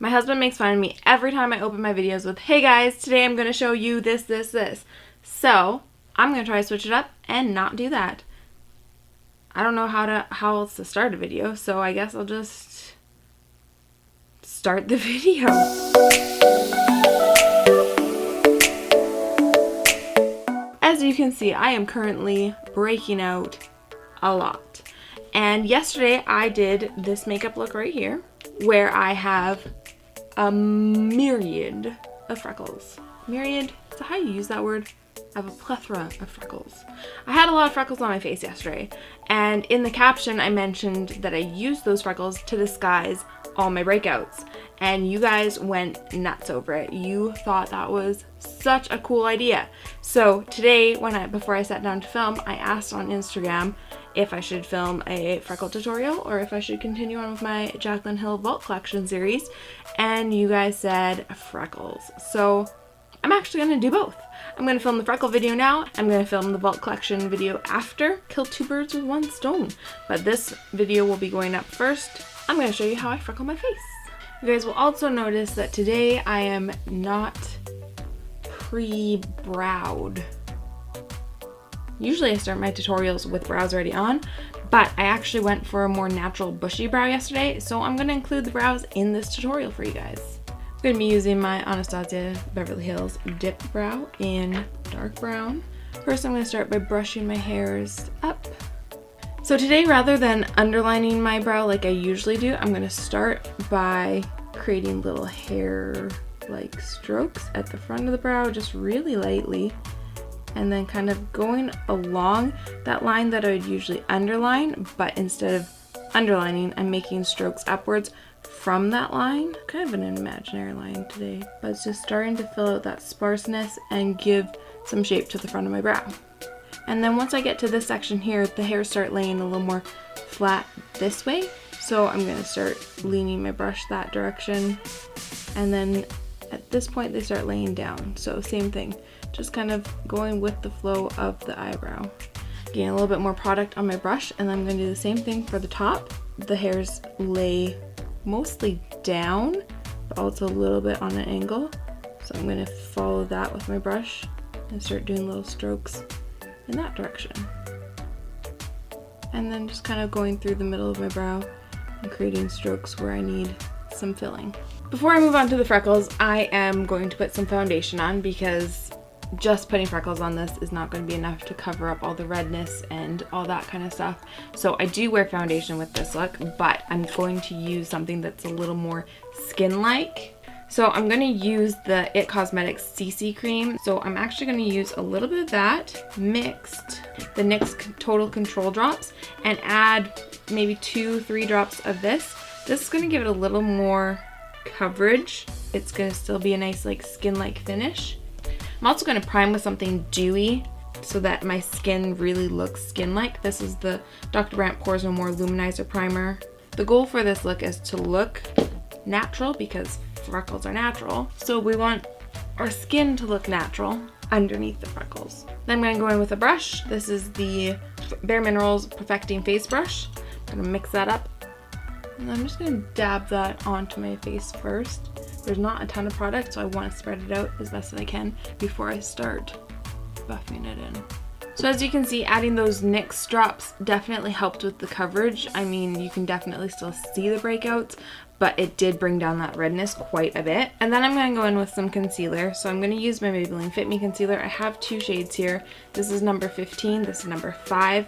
My husband makes fun of me every time I open my videos with, hey guys, today I'm going to show you this, this, this. So I'm going to try to switch it up and not do that. I don't know how else to start a video, so I guess I'll just start the video. As you can see, I am currently breaking out a lot. And yesterday I did this makeup look right here, where I have a myriad of freckles. Myriad? Is that how you use that word? I have a plethora of freckles. I had a lot of freckles on my face yesterday, and in the caption I mentioned that I used those freckles to disguise all my breakouts, and you guys went nuts over it. You thought that was such a cool idea. So today, before I sat down to film, I asked on Instagram if I should film a freckle tutorial or if I should continue on with my Jaclyn Hill Vault Collection series, and you guys said freckles. So I'm actually going to do both. I'm going to film the freckle video now. I'm going to film the Vault Collection video after. Kill two birds with one stone. But this video will be going up first. I'm going to show you how I freckle my face. You guys will also notice that today I am not pre-browed. Usually I start my tutorials with brows already on, but I actually went for a more natural bushy brow yesterday, so I'm going to include the brows in this tutorial for you guys. I'm going to be using my Anastasia Beverly Hills Dip Brow in dark brown. First I'm going to start by brushing my hairs up. So today, rather than underlining my brow like I usually do, I'm going to start by creating little hair-like strokes at the front of the brow, just really lightly, and then kind of going along that line that I would usually underline, but instead of underlining, I'm making strokes upwards from that line. Kind of an imaginary line today, but it's just starting to fill out that sparseness and give some shape to the front of my brow. And then once I get to this section here, the hairs start laying a little more flat this way. So I'm going to start leaning my brush that direction. And then at this point, they start laying down. So same thing, just kind of going with the flow of the eyebrow. Getting a little bit more product on my brush, and then I'm going to do the same thing for the top. The hairs lay mostly down, but also a little bit on an angle. So I'm going to follow that with my brush and start doing little strokes in that direction. And then just kind of going through the middle of my brow and creating strokes where I need some filling. Before I move on to the freckles, I am going to put some foundation on because just putting freckles on this is not going to be enough to cover up all the redness and all that kind of stuff. So I do wear foundation with this look, but I'm going to use something that's a little more skin-like. So I'm going to use the IT Cosmetics CC cream. So I'm actually going to use a little bit of that mixed the NYX Total Control drops and add maybe 2-3 drops of this. This is going to give it a little more coverage. It's going to still be a nice like skin-like finish. I'm also going to prime with something dewy so that my skin really looks skin-like. This is the Dr. Brandt Pores No More Luminizer Primer. The goal for this look is to look natural because freckles are natural. So we want our skin to look natural underneath the freckles. Then I'm going to go in with a brush. This is the Bare Minerals Perfecting Face Brush. I'm going to mix that up. And I'm just going to dab that onto my face first. There's not a ton of product, so I want to spread it out as best as I can before I start buffing it in. So as you can see, adding those NYX drops definitely helped with the coverage. I mean, you can definitely still see the breakouts, but it did bring down that redness quite a bit. And then I'm going to go in with some concealer. So I'm going to use my Maybelline Fit Me concealer. I have two shades here. This is number 15, this is number 5.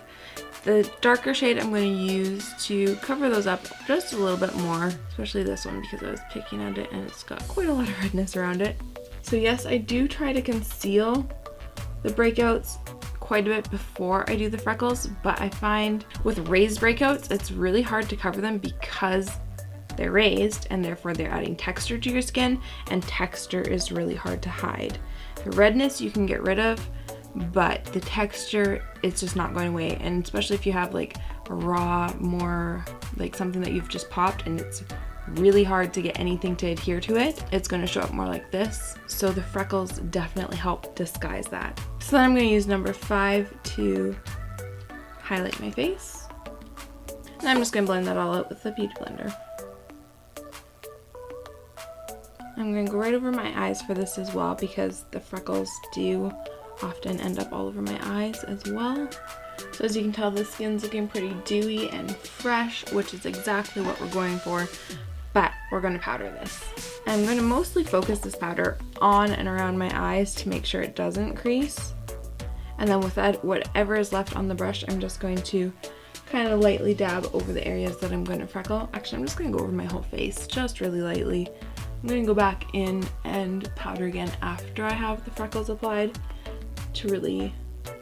The darker shade I'm going to use to cover those up just a little bit more, especially this one because I was picking at it and it's got quite a lot of redness around it. So yes, I do try to conceal the breakouts quite a bit before I do the freckles, but I find with raised breakouts, it's really hard to cover them because they're raised and therefore they're adding texture to your skin, and texture is really hard to hide. The redness you can get rid of, but the texture, it's just not going away. And especially if you have like a raw, more like something that you've just popped and it's really hard to get anything to adhere to it, it's going to show up more like this. So the freckles definitely help disguise that. So then I'm going to use number 5 to highlight my face. And I'm just going to blend that all out with the Beauty Blender. I'm going to go right over my eyes for this as well because the freckles do often end up all over my eyes as well. So as you can tell, the skin's looking pretty dewy and fresh, which is exactly what we're going for, but we're going to powder this. I'm going to mostly focus this powder on and around my eyes to make sure it doesn't crease. And then with that, whatever is left on the brush, I'm just going to kind of lightly dab over the areas that I'm going to freckle. Actually, I'm just going to go over my whole face, just really lightly. I'm going to go back in and powder again after I have the freckles applied to really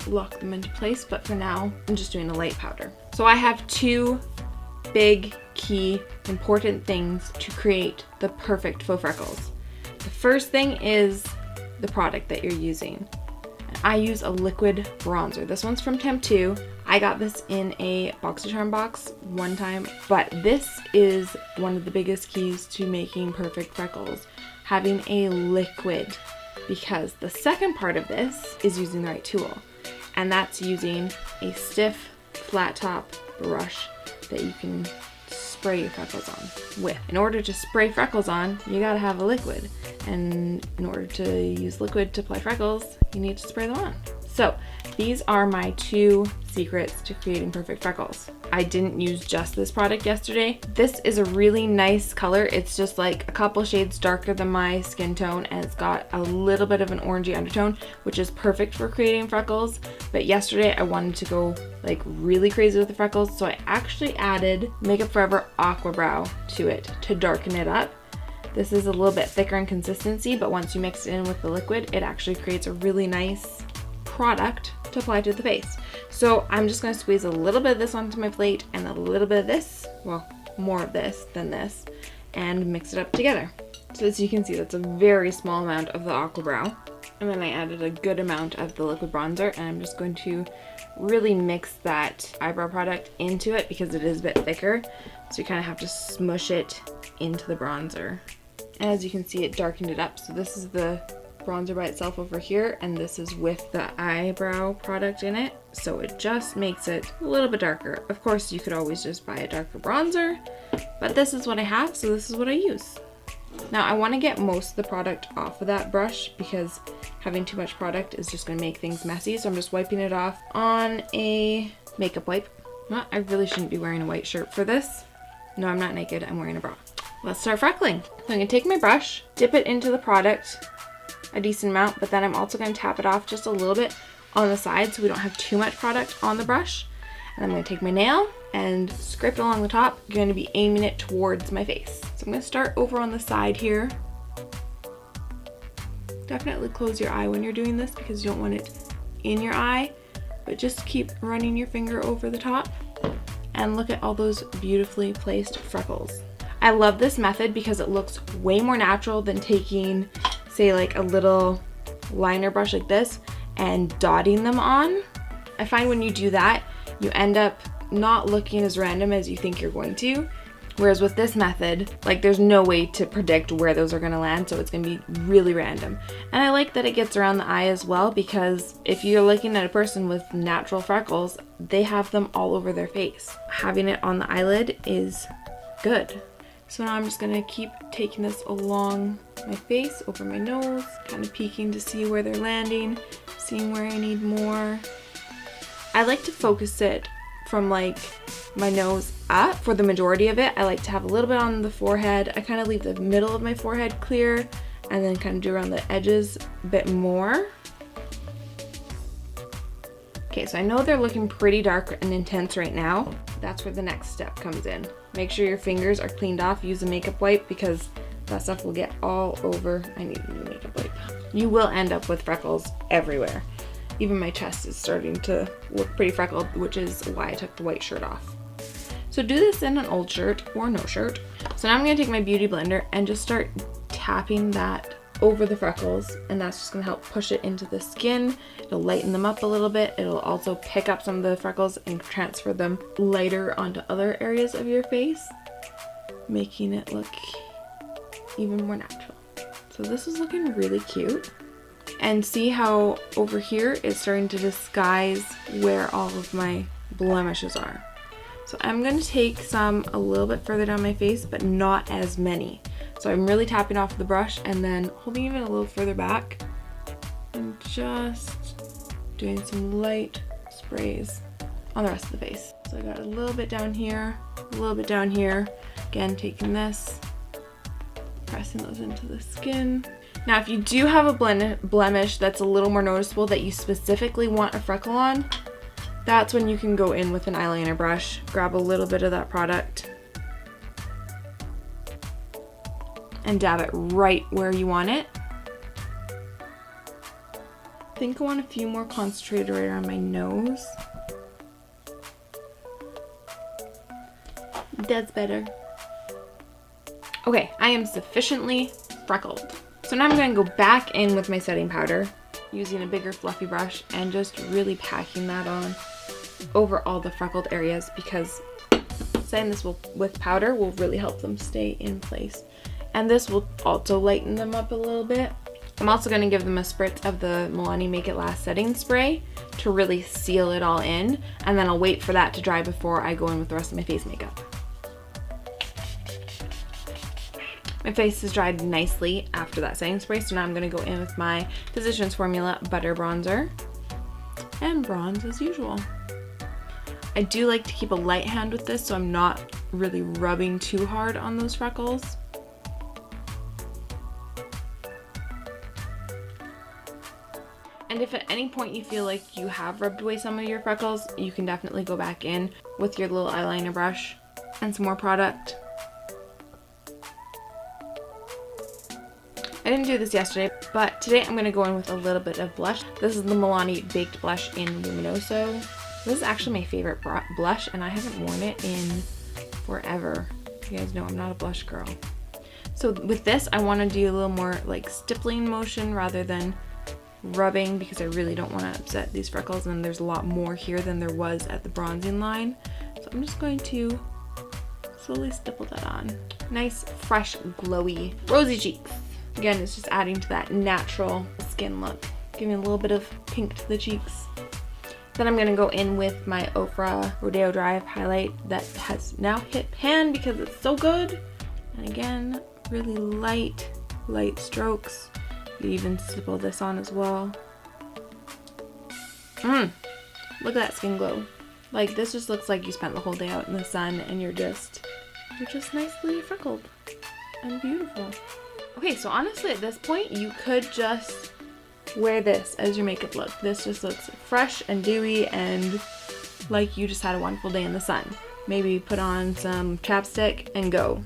lock them into place, but for now, I'm just doing a light powder. So I have two big, key, important things to create the perfect faux freckles. The first thing is the product that you're using. I use a liquid bronzer. This one's from Temp2. I got this in a BoxyCharm box one time, but this is one of the biggest keys to making perfect freckles, having a liquid, because the second part of this is using the right tool, and that's using a stiff, flat top brush that you can spray your freckles on with. In order to spray freckles on, you gotta have a liquid, and in order to use liquid to apply freckles, you need to spray them on. So these are my two secrets to creating perfect freckles. I didn't use just this product yesterday. This is a really nice color. It's just like a couple shades darker than my skin tone, and it's got a little bit of an orangey undertone, which is perfect for creating freckles. But yesterday I wanted to go like really crazy with the freckles, so I actually added Makeup Forever Aqua Brow to it to darken it up. This is a little bit thicker in consistency, but once you mix it in with the liquid, it actually creates a really nice product to apply to the face. So I'm just going to squeeze a little bit of this onto my plate and a little bit of this, well, more of this than this, and mix it up together. So as you can see, that's a very small amount of the Aqua Brow. And then I added a good amount of the liquid bronzer, and I'm just going to really mix that eyebrow product into it because it is a bit thicker. So you kind of have to smush it into the bronzer. And as you can see, it darkened it up. So this is the bronzer by itself over here, and this is with the eyebrow product in it, so it just makes it a little bit darker. Of course, you could always just buy a darker bronzer, but this is what I have, so this is what I use. Now I want to get most of the product off of that brush because having too much product is just going to make things messy, so I'm just wiping it off on a makeup wipe. Well, I really shouldn't be wearing a white shirt for this. No, I'm not naked, I'm wearing a bra. Let's start freckling. So I'm going to take my brush, dip it into the product a decent amount, but then I'm also going to tap it off just a little bit on the side so we don't have too much product on the brush. And I'm going to take my nail and scrape it along the top. I'm going to be aiming it towards my face. So I'm going to start over on the side here. Definitely close your eye when you're doing this because you don't want it in your eye, but just keep running your finger over the top and look at all those beautifully placed freckles. I love this method because it looks way more natural than taking, say, like a little liner brush like this and dotting them on. I find when you do that, you end up not looking as random as you think you're going to. Whereas with this method, like there's no way to predict where those are gonna land, so it's gonna be really random. And I like that it gets around the eye as well, because if you're looking at a person with natural freckles, they have them all over their face. Having it on the eyelid is good. So now I'm just gonna keep taking this along my face, over my nose, kind of peeking to see where they're landing, seeing where I need more. I like to focus it from like my nose up for the majority of it. I like to have a little bit on the forehead. I kind of leave the middle of my forehead clear and then kind of do around the edges a bit more. Okay, so I know they're looking pretty dark and intense right now. That's where the next step comes in. Make sure your fingers are cleaned off. Use a makeup wipe because that stuff will get all over. I need a new makeup wipe. You will end up with freckles everywhere. Even my chest is starting to look pretty freckled, which is why I took the white shirt off. So do this in an old shirt or no shirt. So now I'm gonna take my beauty blender and just start tapping that over the freckles, and that's just gonna help push it into the skin. It'll lighten them up a little bit. It'll also pick up some of the freckles and transfer them lighter onto other areas of your face, making it look even more natural. So this is looking really cute. And see how over here it's starting to disguise where all of my blemishes are. So I'm going to take some a little bit further down my face, but not as many. So I'm really tapping off the brush and then holding it even a little further back and just doing some light sprays on the rest of the face. So I got a little bit down here, a little bit down here. Again, taking this, pressing those into the skin. Now, if you do have a blemish that's a little more noticeable that you specifically want a freckle on, that's when you can go in with an eyeliner brush, grab a little bit of that product, and dab it right where you want it. I think I want a few more concentrated right around my nose. That's better. Okay, I am sufficiently freckled. So now I'm going to go back in with my setting powder using a bigger fluffy brush and just really packing that on over all the freckled areas, because setting this with powder will really help them stay in place. And this will also lighten them up a little bit. I'm also going to give them a spritz of the Milani Make It Last setting spray to really seal it all in, and then I'll wait for that to dry before I go in with the rest of my face makeup. My face is dried nicely after that setting spray, so now I'm going to go in with my Physicians Formula Butter Bronzer and bronze as usual. I do like to keep a light hand with this so I'm not really rubbing too hard on those freckles. And if at any point you feel like you have rubbed away some of your freckles, you can definitely go back in with your little eyeliner brush and some more product. I didn't do this yesterday, but today I'm going to go in with a little bit of blush. This is the Milani Baked Blush in Luminoso. This is actually my favorite blush, and I haven't worn it in forever. You guys know I'm not a blush girl. So with this, I want to do a little more like stippling motion rather than rubbing, because I really don't want to upset these freckles, and there's a lot more here than there was at the bronzing line. So I'm just going to slowly stipple that on. Nice, fresh, glowy, rosy cheeks. Again, it's just adding to that natural skin look. Giving a little bit of pink to the cheeks. Then I'm going to go in with my Ofra Rodeo Drive highlight that has now hit pan because it's so good. And again, really light strokes. You even stipple this on as well. Look at that skin glow. Like, this just looks like you spent the whole day out in the sun and you're just nicely freckled and beautiful. Okay, so honestly at this point, you could just wear this as your makeup look. This just looks fresh and dewy and like you just had a wonderful day in the sun. Maybe put on some chapstick and go.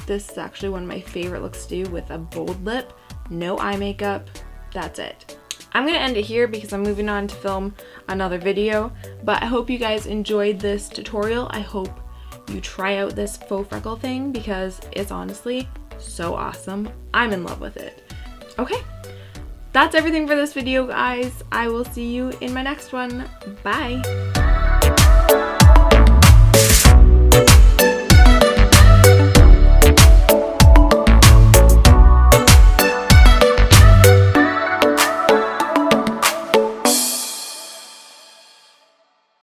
This is actually one of my favorite looks to do with a bold lip, no eye makeup, that's it. I'm gonna end it here because I'm moving on to film another video, but I hope you guys enjoyed this tutorial. I hope you try out this faux freckle thing because it's honestly so awesome. I'm in love with it. Okay, that's everything for this video, guys. I will see you in my next one. Bye.